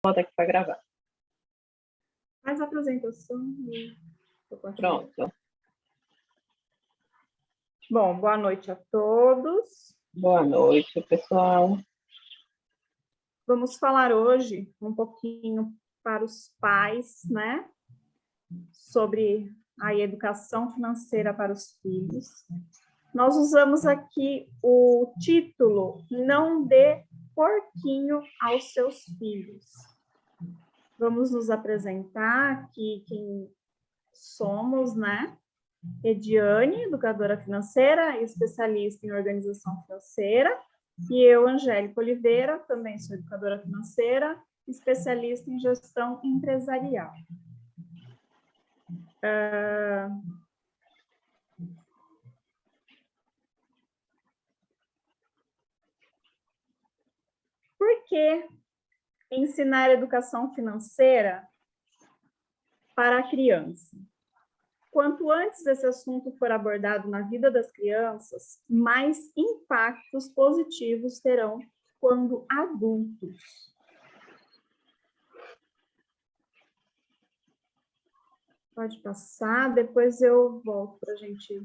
Bota aqui para gravar. Faz a apresentação. Pronto. Bom, boa noite a todos. Boa noite, pessoal. Vamos falar hoje um pouquinho para os pais, né? Sobre a educação financeira para os filhos. Nós usamos aqui o título Não dê porquinho aos seus filhos. Vamos nos apresentar aqui quem somos, né? Ediane, educadora financeira, especialista em organização financeira, e eu, Angélica Oliveira, também sou educadora financeira, especialista em gestão empresarial. Por que ensinar educação financeira para a criança? Quanto antes esse assunto for abordado na vida das crianças, mais impactos positivos terão quando adultos. Pode passar, depois eu volto para a gente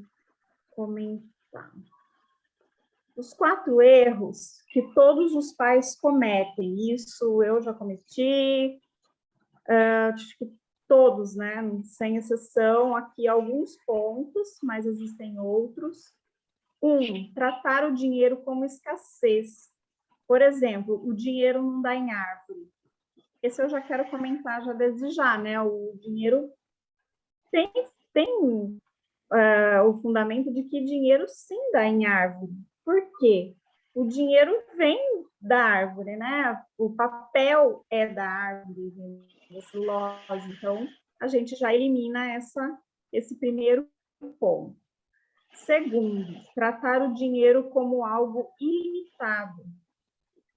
comentar. Os 4 erros que todos os pais cometem, isso eu já cometi, acho que todos, né, sem exceção, aqui alguns pontos, mas existem outros. 1, tratar o dinheiro como escassez. Por exemplo, o dinheiro não dá em árvore. Esse eu já quero comentar já desde já, né? O dinheiro tem o fundamento de que dinheiro sim dá em árvore. Por quê? O dinheiro vem da árvore, né? O papel é da árvore, da celulose. Então, a gente já elimina esse primeiro ponto. 2, tratar o dinheiro como algo ilimitado.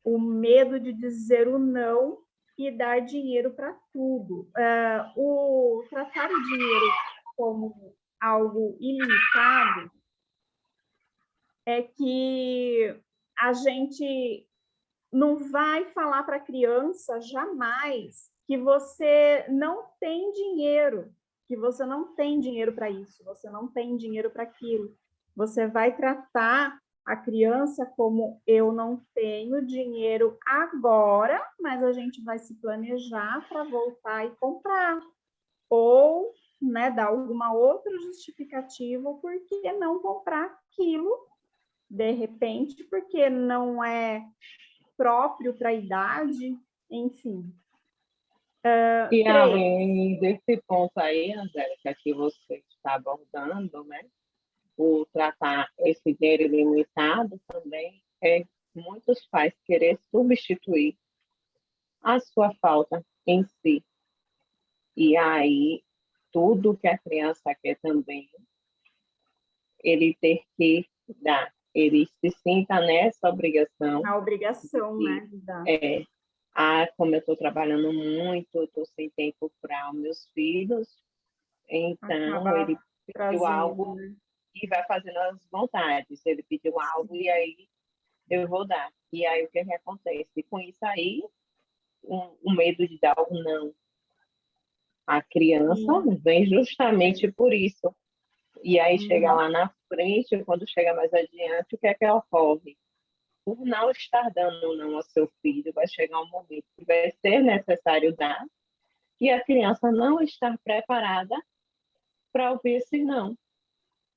O medo de dizer o não e dar dinheiro para tudo. Tratar o dinheiro como algo ilimitado é que a gente não vai falar para a criança jamais que você não tem dinheiro, que você não tem dinheiro para isso, você não tem dinheiro para aquilo. Você vai tratar a criança como eu não tenho dinheiro agora, mas a gente vai se planejar para voltar e comprar. Ou, né, dar alguma outra justificativa por que não comprar aquilo de repente, porque não é próprio para a idade, enfim. E além desse ponto aí, Angélica, que você está abordando, né? O tratar esse dinheiro ilimitado também é muitos pais querer substituir a sua falta em si. E aí, tudo que a criança quer também, ele ter que dar. Ele se sinta nessa obrigação. A obrigação, né, de dar. Como eu estou trabalhando muito, estou sem tempo para os meus filhos, então ele pediu algo, né? E vai fazendo as vontades. Ele pediu algo e aí eu vou dar. E aí o que acontece? Com isso aí, o medo de dar o não. A criança vem justamente por isso. E aí chega lá na frente, quando chega mais adiante, o que é que ocorre? Por não estar dando não ao seu filho, vai chegar um momento que vai ser necessário dar, e a criança não estar preparada para ouvir esse não,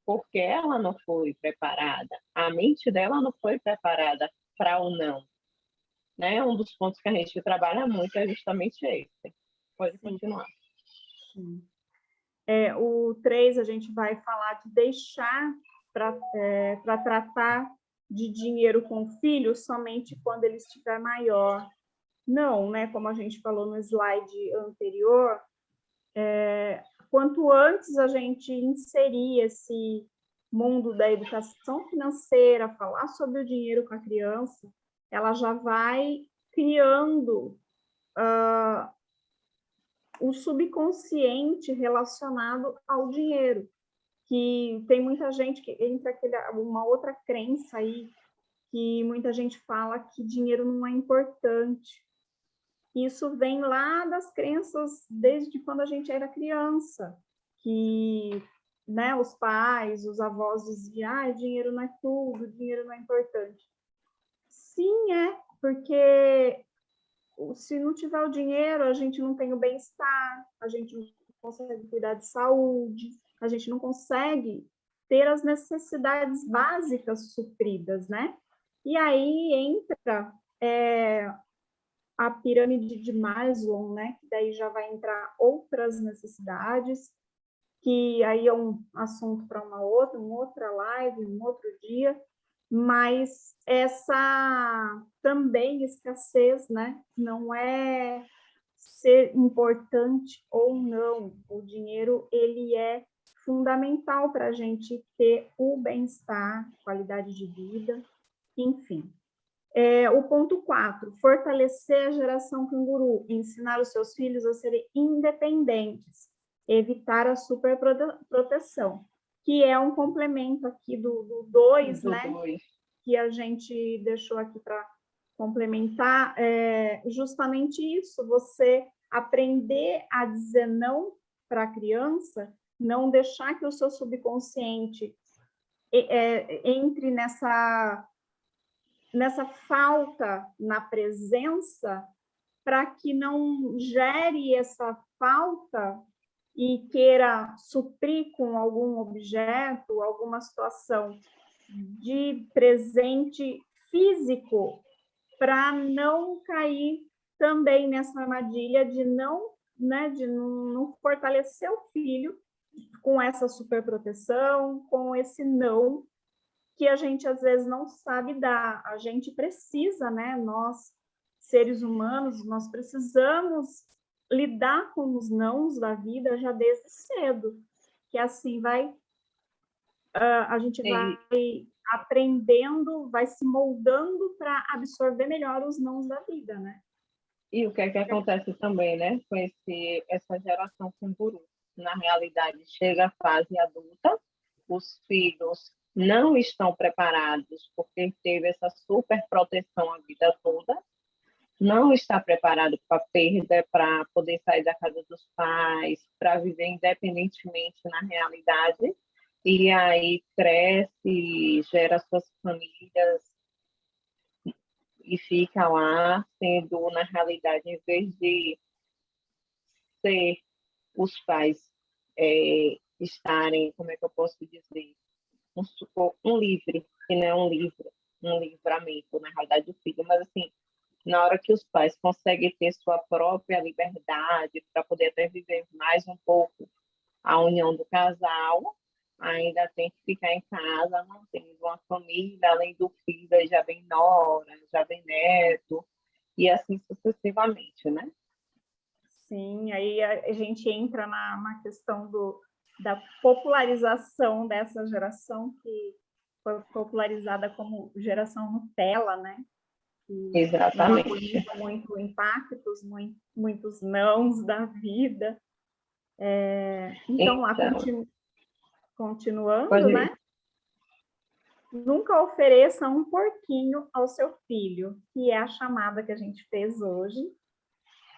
porque ela não foi preparada, a mente dela não foi preparada para o não. Né? Um dos pontos que a gente trabalha muito é justamente esse. Pode continuar. Sim. O 3, a gente vai falar de deixar para tratar de dinheiro com o filho somente quando ele estiver maior. Não, né? Como a gente falou no slide anterior, quanto antes a gente inserir esse mundo da educação financeira, falar sobre o dinheiro com a criança, ela já vai criando o subconsciente relacionado ao dinheiro, que tem muita gente que entra uma outra crença aí, que muita gente fala que dinheiro não é importante. Isso vem lá das crenças desde quando a gente era criança, que, né, os pais, os avós diziam, dinheiro não é tudo, dinheiro não é importante. Sim, porque se não tiver o dinheiro, a gente não tem o bem-estar, a gente não consegue cuidar de saúde, a gente não consegue ter as necessidades básicas supridas, né? E aí entra a pirâmide de Maslow, né? Que daí já vai entrar outras necessidades, que aí é um assunto para uma outra live, um outro dia, mas essa também escassez, né? Não é ser importante ou não. O dinheiro, ele é fundamental para a gente ter o bem-estar, qualidade de vida, enfim. O ponto 4, fortalecer a geração canguru, ensinar os seus filhos a serem independentes, evitar a superproteção, que é um complemento aqui do 2, né? Que a gente deixou aqui para complementar, justamente isso, você aprender a dizer não para a criança, não deixar que o seu subconsciente entre nessa falta na presença, para que não gere essa falta e queira suprir com algum objeto, alguma situação de presente físico, para não cair também nessa armadilha de não fortalecer o filho com essa superproteção, com esse não, que a gente às vezes não sabe dar. A gente precisa, né? Nós, seres humanos, nós precisamos lidar com os nãos da vida já desde cedo, que assim a gente vai aprendendo, vai se moldando para absorver melhor os nãos da vida, né? E o que é que acontece também, né? Com essa geração canguru? Na realidade, chega a fase adulta, os filhos não estão preparados porque teve essa super proteção a vida toda, não está preparado para perda, para poder sair da casa dos pais, para viver independentemente na realidade, e aí cresce, gera suas famílias e fica lá sendo, na realidade, em vez de ser os pais estarem, como é que eu posso dizer, um livre, que não é um livramento, na realidade, do filho, mas assim, na hora que os pais conseguem ter sua própria liberdade para poder até viver mais um pouco a união do casal, ainda tem que ficar em casa, não tem uma família, além do filho, aí já vem nora, já vem neto, e assim sucessivamente, né? Sim, aí a gente entra na questão da popularização dessa geração, que foi popularizada como geração Nutella, né? Que Exatamente. Não aguenta muito impactos, muitos nãos da vida. Então, lá, continuando, né? Nunca ofereça um porquinho ao seu filho, que é a chamada que a gente fez hoje.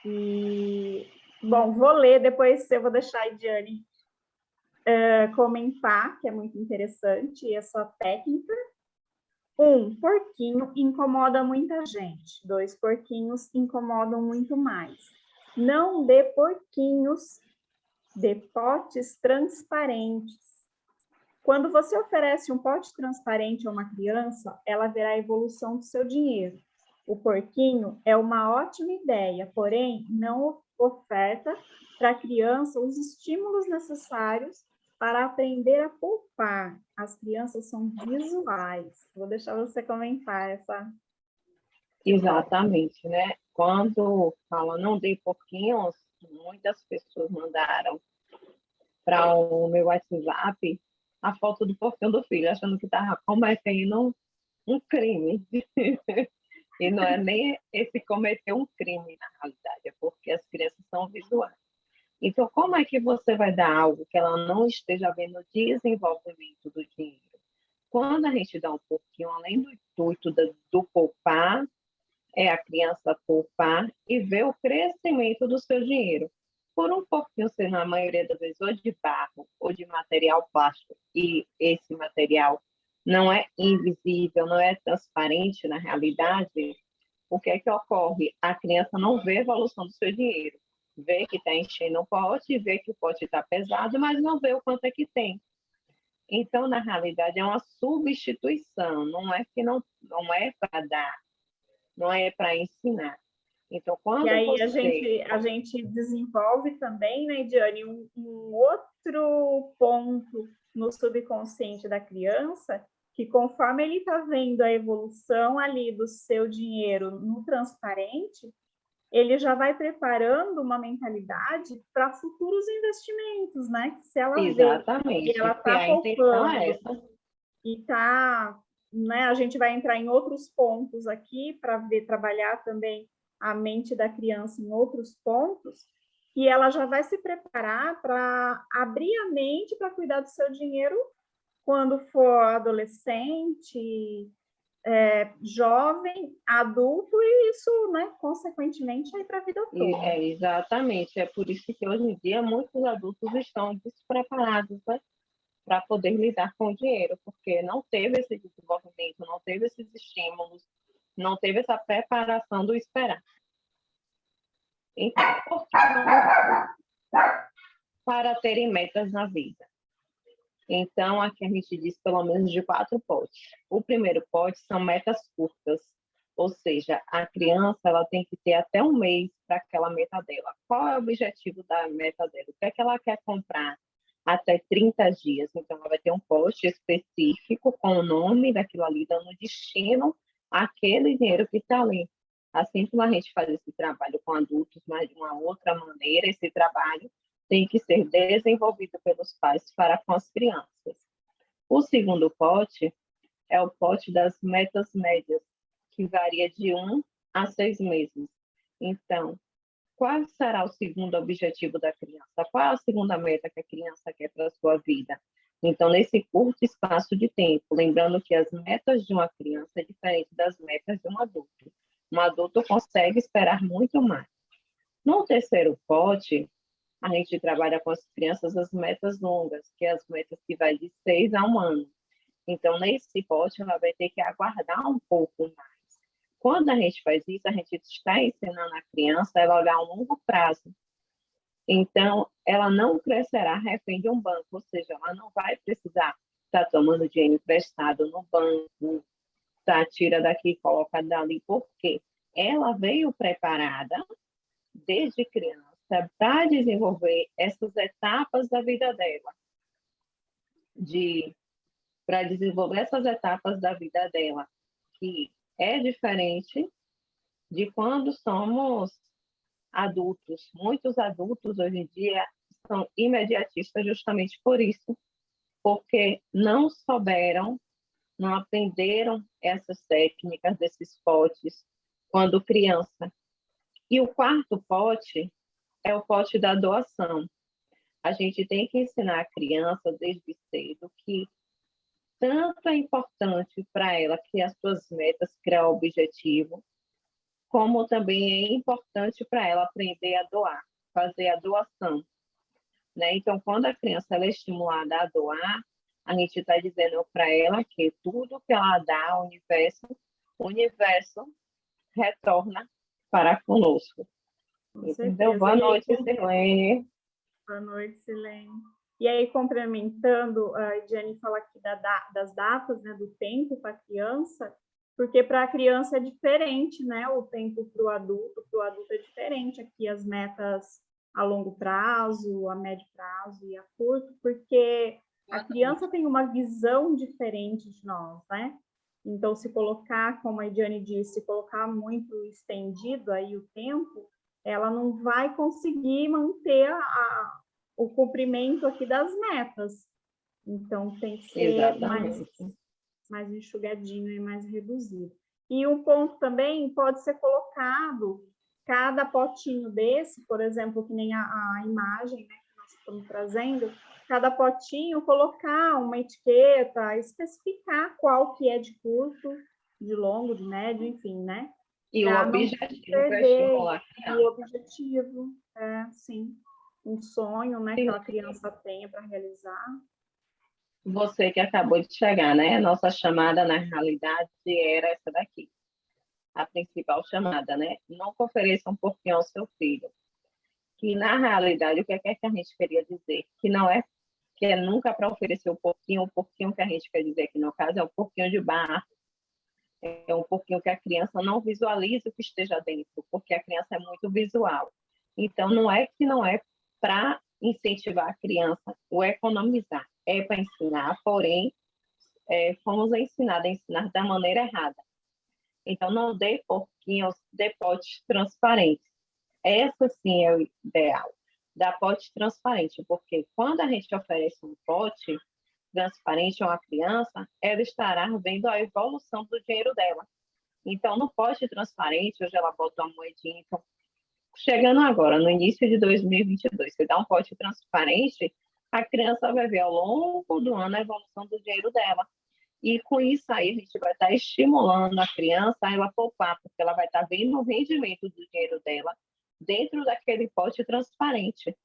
E, bom, vou ler, depois eu vou deixar a Ediane comentar, que é muito interessante essa técnica. 1, porquinho incomoda muita gente. 2, porquinhos incomodam muito mais. Não dê porquinhos, dê potes transparentes. Quando você oferece um pote transparente a uma criança, ela verá a evolução do seu dinheiro. O porquinho é uma ótima ideia, porém, não oferta para a criança os estímulos necessários para aprender a poupar. As crianças são visuais. Vou deixar você comentar essa. Exatamente, né? Quando fala não dei porquinhos, muitas pessoas mandaram para o meu WhatsApp a foto do porquinho do filho, achando que estava cometendo um crime. E não é nem esse cometer um crime, na realidade, é porque as crianças são visuais. Então, como é que você vai dar algo que ela não esteja vendo o desenvolvimento do dinheiro? Quando a gente dá um pouquinho, além do intuito do poupar, é a criança poupar e ver o crescimento do seu dinheiro. Por um pouquinho ser, na maioria das vezes, ou de barro ou de material plástico, e esse material não é invisível, não é transparente na realidade, o que é que ocorre? A criança não vê a evolução do seu dinheiro. Vê que está enchendo o pote, vê que o pote está pesado, mas não vê o quanto é que tem. Então, na realidade, é uma substituição, não é que não é para dar, não é para ensinar. Então, E quando aí você... a gente desenvolve também, né, Diane, um outro ponto no subconsciente da criança, que conforme ele está vendo a evolução ali do seu dinheiro no transparente, ele já vai preparando uma mentalidade para futuros investimentos, né? Que se ela vê que ela Exatamente, que está a intenção poupando é essa. e está, né? A gente vai entrar em outros pontos aqui para ver trabalhar também a mente da criança em outros pontos, e ela já vai se preparar para abrir a mente para cuidar do seu dinheiro quando for adolescente, jovem, adulto, e isso, né, consequentemente, aí para a vida toda. Exatamente, é por isso que hoje em dia muitos adultos estão despreparados, né, para poder lidar com o dinheiro, porque não teve esse desenvolvimento, não teve esses estímulos, não teve essa preparação do esperar. Então, por que não? Para terem metas na vida. Então, aqui a gente diz pelo menos de 4 potes. O primeiro pote são metas curtas, ou seja, a criança ela tem que ter até um mês para aquela meta dela. Qual é o objetivo da meta dela? O que é que ela quer comprar até 30 dias? Então, ela vai ter um pote específico com o nome daquilo ali, dando destino àquele dinheiro que está ali. Assim como a gente faz esse trabalho com adultos, mas de uma outra maneira, esse trabalho tem que ser desenvolvido pelos pais para com as crianças. O segundo pote é o pote das metas médias, que varia de 1 a 6 meses. Então, qual será o segundo objetivo da criança? Qual é a segunda meta que a criança quer para a sua vida? Então, nesse curto espaço de tempo, lembrando que as metas de uma criança é diferente das metas de um adulto. Um adulto consegue esperar muito mais. No terceiro pote, a gente trabalha com as crianças as metas longas, que é as metas que vai de 6 a 1 ano. Então, nesse pote, ela vai ter que aguardar um pouco mais. Quando a gente faz isso, a gente está ensinando a criança a olhar a longo prazo. Então, ela não crescerá refém de um banco, ou seja, ela não vai precisar estar tomando dinheiro emprestado no banco, tá, tira daqui, coloca dali, porque ela veio preparada desde criança para desenvolver essas etapas da vida dela, para desenvolver essas etapas da vida dela, que é diferente de quando somos adultos. Muitos adultos hoje em dia são imediatistas justamente por isso, porque não souberam, não aprenderam essas técnicas desses potes quando criança. E o quarto pote é o pote da doação. A gente tem que ensinar a criança desde cedo que tanto é importante para ela criar suas metas, criar o objetivo, como também é importante para ela aprender a doar, fazer a doação, né? Então, quando a criança ela é estimulada a doar, a gente está dizendo para ela que tudo que ela dá ao universo, o universo retorna para conosco. Com Entendeu? certeza. Boa noite, Silene. Boa noite, Silene. E aí, complementando, a Ediane fala aqui das datas, né, do tempo para a criança, porque para a criança é diferente, né, o tempo para o adulto é diferente aqui, as metas a longo prazo, a médio prazo e a curto, porque a criança tem uma visão diferente de nós, né? Então, se colocar, como a Ediane disse, se colocar muito estendido aí o tempo, ela não vai conseguir manter o cumprimento aqui das metas. Então, tem que ser mais enxugadinho e mais reduzido. E um ponto também pode ser colocado, cada potinho desse, por exemplo, que nem a imagem, né, que nós estamos trazendo, cada potinho colocar uma etiqueta, especificar qual que é de curto, de longo, de médio, enfim, né? E o Para não objetivo é perder estimular a o criança. objetivo, sim, um sonho, né, que E a criança tenha para realizar. você que acabou de chegar, né? Nossa chamada, na realidade, era essa daqui. A principal chamada, né? Não ofereça um pouquinho ao seu filho. Que, na realidade, o que é que a gente queria dizer? Que é nunca para oferecer o pouquinho que a gente quer dizer aqui no caso é um pouquinho de barro, é um pouquinho que a criança não visualiza o que esteja dentro, porque a criança é muito visual. Então, não é para incentivar a criança ou economizar, é para ensinar, porém, fomos ensinados a ensinar da maneira errada. Então, não dê pouquinhos, dê potes transparentes. Essa sim é o ideal, da pote transparente, porque quando a gente oferece um pote transparente a uma criança, ela estará vendo a evolução do dinheiro dela. Então, no pote transparente, hoje ela bota uma moedinha. Então, chegando agora, no início de 2022, você dá um pote transparente, a criança vai ver ao longo do ano a evolução do dinheiro dela. E com isso aí, a gente vai estar estimulando a criança a ela poupar, porque ela vai estar vendo o rendimento do dinheiro dela dentro daquele pote transparente.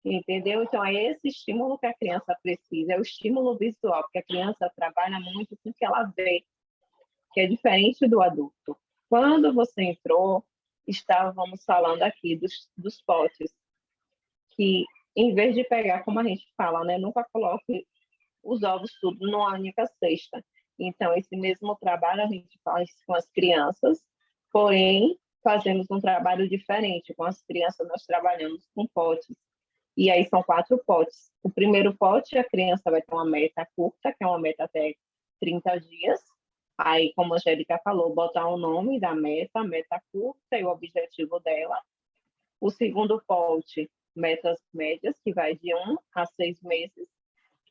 Entendeu? Então, é esse estímulo que a criança precisa, é o estímulo visual, porque a criança trabalha muito com o que ela vê, que é diferente do adulto. Quando você entrou, estávamos falando aqui dos potes, que em vez de pegar, como a gente fala, né, nunca coloque os ovos tudo numa única cesta. Então, esse mesmo trabalho a gente faz com as crianças, porém, fazemos um trabalho diferente. Com as crianças, nós trabalhamos com potes. E aí são 4 potes. O primeiro pote, a criança vai ter uma meta curta, que é uma meta até 30 dias. Aí, como a Angélica falou, botar o nome da meta, a meta curta e o objetivo dela. O segundo pote, metas médias, que vai de 1 a 6 meses.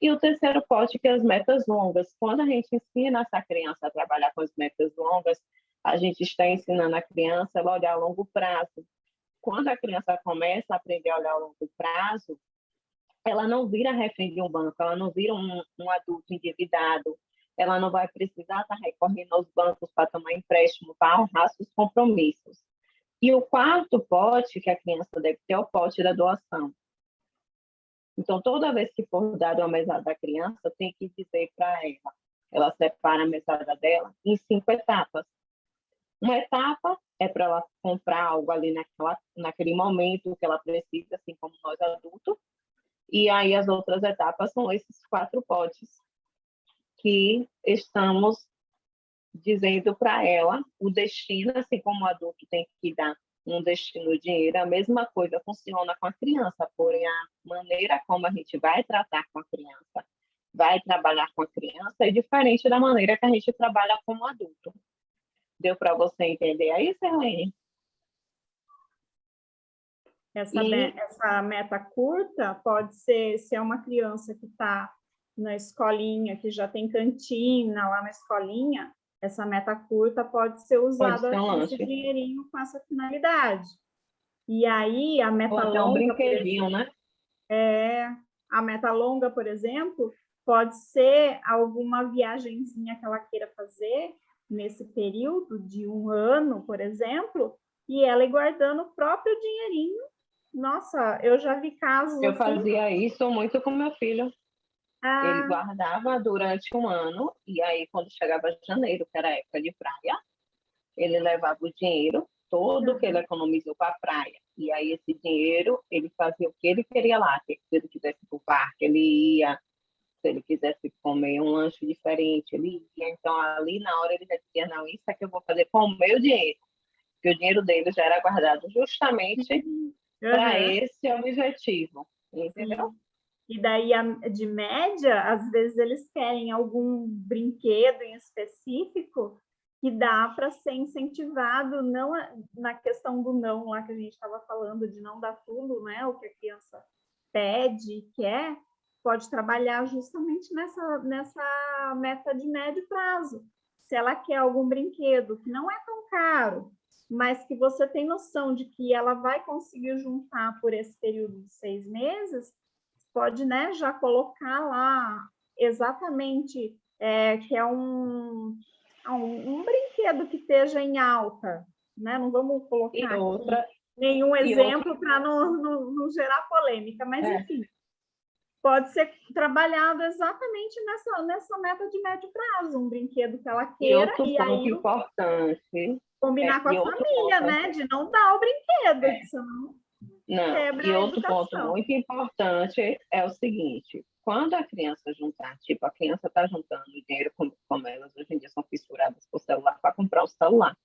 E o terceiro pote, que é as metas longas. Quando a gente ensina essa criança a trabalhar com as metas longas, a gente está ensinando a criança a olhar a longo prazo. Quando a criança começa a aprender a olhar a longo prazo, ela não vira refém de um banco, ela não vira um adulto endividado, ela não vai precisar estar recorrendo aos bancos para tomar empréstimo, para honrar seus compromissos. E o quarto pote que a criança deve ter é o pote da doação. Então, toda vez que for dado a mesada da criança, tem que dizer para ela separa a mesada dela em 5 etapas. Uma etapa é para ela comprar algo ali naquele momento que ela precisa, assim como nós adultos. E aí as outras etapas são esses 4 potes que estamos dizendo para ela o destino, assim como o adulto tem que dar um destino de dinheiro, a mesma coisa funciona com a criança, porém a maneira como a gente vai tratar com a criança, vai trabalhar com a criança é diferente da maneira que a gente trabalha como adulto. Deu para você entender aí, Serlene? Essa meta curta pode ser, se é uma criança que está na escolinha, que já tem cantina lá na escolinha, essa meta curta pode ser usada esse dinheirinho com essa finalidade. E aí, a meta longa... um brinquedinho, né? A meta longa, por exemplo, pode ser alguma viagenzinha que ela queira fazer nesse período de 1 ano, por exemplo, e ela ir guardando o próprio dinheirinho. Nossa, eu já vi casos Eu assim. fazia isso muito com meu filho. Ele guardava durante 1 ano, e aí quando chegava janeiro, que era a época de praia, ele levava o dinheiro todo que ele economizou para a praia. E aí esse dinheiro, ele fazia o que ele queria lá. Se ele quisesse ir para o parque, ele ia. Se ele quisesse comer um lanche diferente, ele ia. Então ali na hora ele já dizia, não, isso é que eu vou fazer com o meu dinheiro. Porque o dinheiro dele já era guardado justamente para esse objetivo. Entendeu? Sim. E daí, de média, às vezes eles querem algum brinquedo em específico que dá para ser incentivado, não na questão do não, lá que a gente estava falando, de não dar tudo, né? O que a criança pede e quer, pode trabalhar justamente nessa meta de médio prazo. Se ela quer algum brinquedo que não é tão caro, mas que você tem noção de que ela vai conseguir juntar por esse período de 6 meses, pode, né, já colocar lá exatamente que é um brinquedo que esteja em alta, né? Não vamos colocar nenhum exemplo para não gerar polêmica, mas enfim, pode ser trabalhado exatamente nessa meta de médio prazo, um brinquedo que ela queira, e aí importante, combinar com a família, né? De não dar o brinquedo, senão quebra a outro ponto muito importante é o seguinte: quando a criança juntar, tipo, a criança está juntando dinheiro, como elas hoje em dia são fissuradas por celular, para comprar o celular.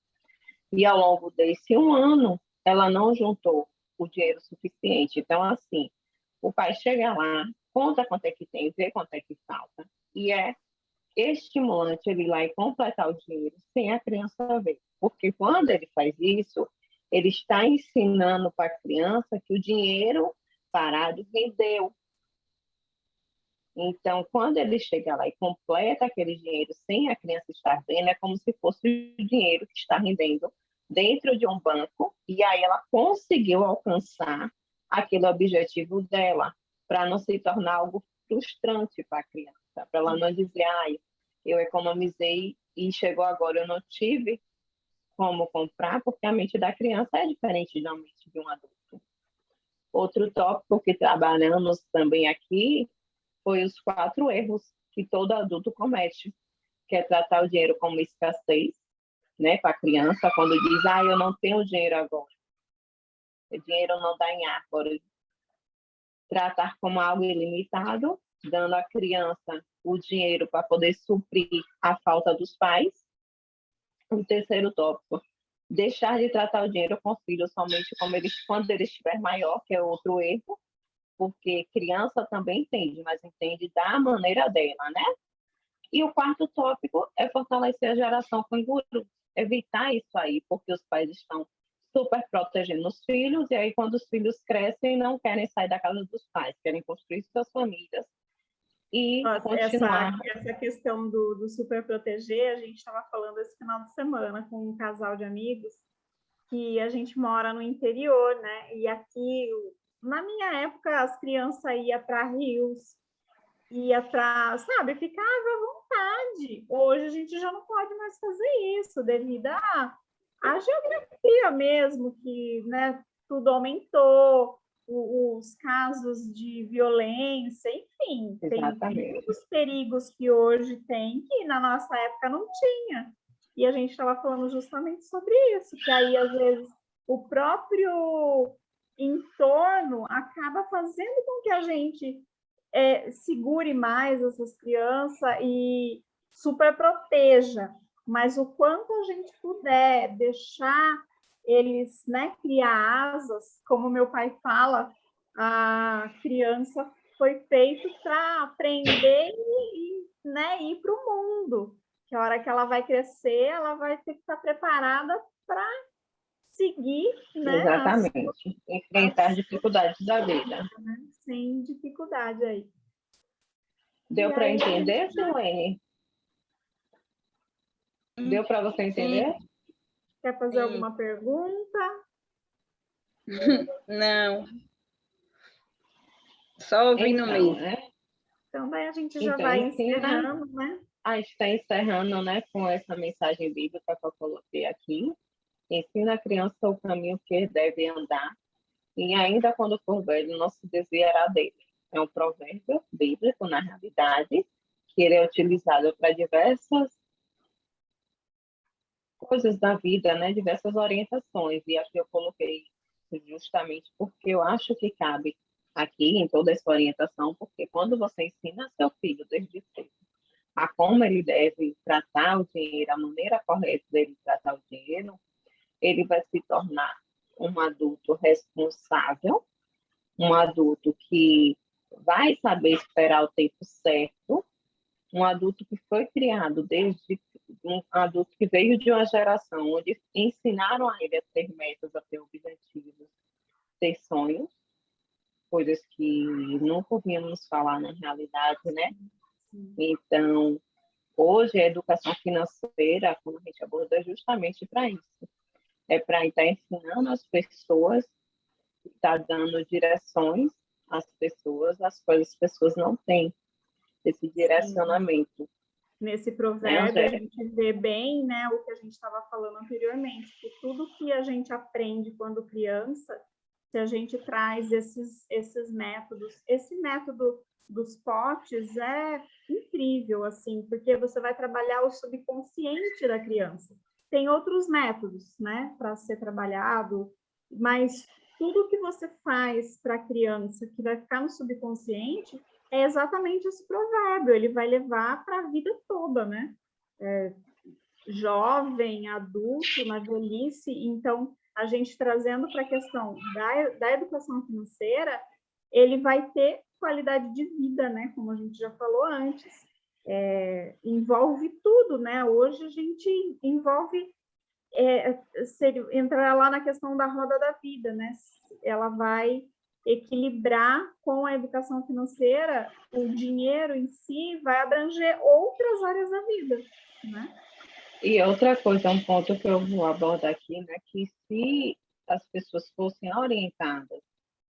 E ao longo desse um ano, ela não juntou o dinheiro suficiente. Então, assim, o pai chega lá, conta quanto é que tem, vê quanto é que falta, e é estimulante ele ir lá e completar o dinheiro sem a criança ver. Porque quando ele faz isso, ele está ensinando para a criança que o dinheiro parado rendeu. Então, quando ele chega lá e completa aquele dinheiro sem a criança estar vendo, é como se fosse o dinheiro que está rendendo dentro de um banco, e aí ela conseguiu alcançar aquele objetivo dela, para não se tornar algo frustrante para a criança, para ela não dizer, eu economizei e chegou agora, eu não tive como comprar, porque a mente da criança é diferente da mente de um adulto. Outro tópico que trabalhamos também aqui foi os 4 erros que todo adulto comete, que é tratar o dinheiro como escassez, né, para a criança, quando diz, eu não tenho dinheiro agora, o dinheiro não dá em árvore. Tratar como algo ilimitado, dando à criança o dinheiro para poder suprir a falta dos pais. O terceiro tópico, deixar de tratar o dinheiro com o filho somente quando ele estiver maior, que é outro erro, porque criança também entende, mas entende da maneira dela, né? E o quarto tópico é fortalecer a geração com guru, evitar isso aí, porque os pais estão super protegendo os filhos, e aí quando os filhos crescem, não querem sair da casa dos pais, querem construir suas famílias e continuar. Essa questão do super proteger, a gente estava falando esse final de semana com um casal de amigos, que a gente mora no interior, né? E aqui, na minha época, as crianças iam para rios, ia para, sabe, ficava à vontade. Hoje a gente já não pode mais fazer isso, devido à geografia mesmo, que, né, tudo aumentou, os casos de violência, enfim, tem muitos perigos que hoje tem, que na nossa época não tinha. E a gente estava falando justamente sobre isso, que aí, às vezes, o próprio entorno acaba fazendo com que a gente segure mais essas crianças e super proteja, mas o quanto a gente puder deixar eles, né, criar asas, como meu pai fala, a criança foi feita para aprender né, ir para o mundo, que a hora que ela vai crescer, ela vai ter que estar preparada para seguir, né? Exatamente. Enfrentar as dificuldades da vida. Né? Sem dificuldade aí. Deu para entender, Silene? Deu para você entender? Sim. Quer fazer alguma pergunta? Não. Só ouvindo mesmo. Né? Então, daí a gente já vai encerrando, né? A gente está encerrando, né, com essa mensagem bíblica que eu coloquei aqui. Ensina a criança o caminho que deve andar, e ainda quando for velho, não se desviará dele. É um provérbio bíblico, na realidade, que ele é utilizado para diversas coisas da vida, né? Diversas orientações, e aqui eu coloquei justamente porque eu acho que cabe aqui em toda essa orientação, porque quando você ensina seu filho desde cedo a como ele deve tratar o dinheiro, a maneira correta dele tratar o dinheiro, ele vai se tornar um adulto responsável, um adulto que vai saber esperar o tempo certo, um adulto que foi criado desde um adulto que veio de uma geração onde ensinaram a ele a ter metas, a ter objetivos, ter sonhos, coisas que nunca ouvíamos falar na realidade, né? Então, hoje a educação financeira, como a gente abordou, é justamente para isso. É para estar ensinando as pessoas, estar dando direções às pessoas, as quais as pessoas não têm esse direcionamento. Nesse provérbio, a gente vê bem, né, o que a gente estava falando anteriormente, que tudo que a gente aprende quando criança, se a gente traz esses métodos, esse método dos potes é incrível, assim, porque você vai trabalhar o subconsciente da criança. Tem outros métodos, né, para ser trabalhado, mas tudo que você faz para a criança que vai ficar no subconsciente é exatamente esse provérbio, ele vai levar para a vida toda, né? Jovem, adulto, na velhice, então, a gente trazendo para a questão da educação financeira, ele vai ter qualidade de vida, né? Como a gente já falou antes. Envolve tudo, né? Hoje a gente envolve entrar lá na questão da roda da vida, né? Ela vai equilibrar com a educação financeira, o dinheiro em si vai abranger outras áreas da vida, né? E outra coisa, um ponto que eu vou abordar aqui, né, que se as pessoas fossem orientadas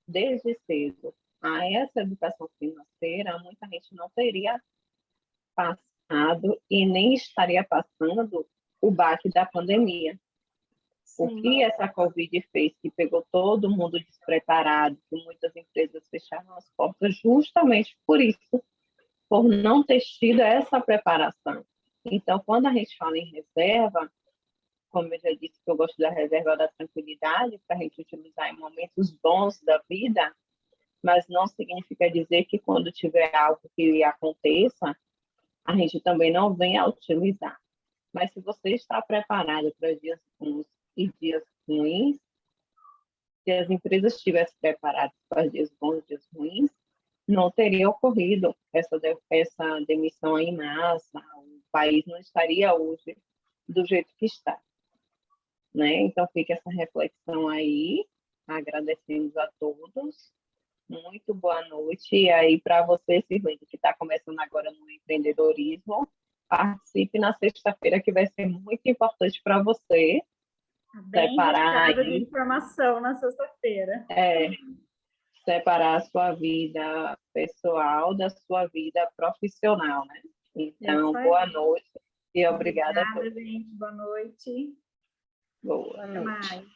desde cedo a essa educação financeira, muita gente não teria passado e nem estaria passando o baque da pandemia. Sim. O que essa Covid fez, que pegou todo mundo despreparado, que muitas empresas fecharam as portas justamente por isso, por não ter tido essa preparação. Então, quando a gente fala em reserva, como eu já disse que eu gosto da reserva da tranquilidade, para a gente utilizar em momentos bons da vida, mas não significa dizer que quando tiver algo que aconteça, a gente também não venha a utilizar. Mas se você está preparado para dias bons e dias ruins, se as empresas estivessem preparadas para dias bons e dias ruins, não teria ocorrido essa demissão em massa, o país não estaria hoje do jeito que está. Né? Então, fica essa reflexão aí, agradecemos a todos, muito boa noite, e aí para você, Sirlene, que está começando agora no empreendedorismo, participe na sexta-feira, que vai ser muito importante para você. Bem separar aí, de informação na sexta-feira. Separar a sua vida pessoal da sua vida profissional, né? Então, boa noite e obrigada a todos. Gente. Boa noite. Boa noite. Até mais.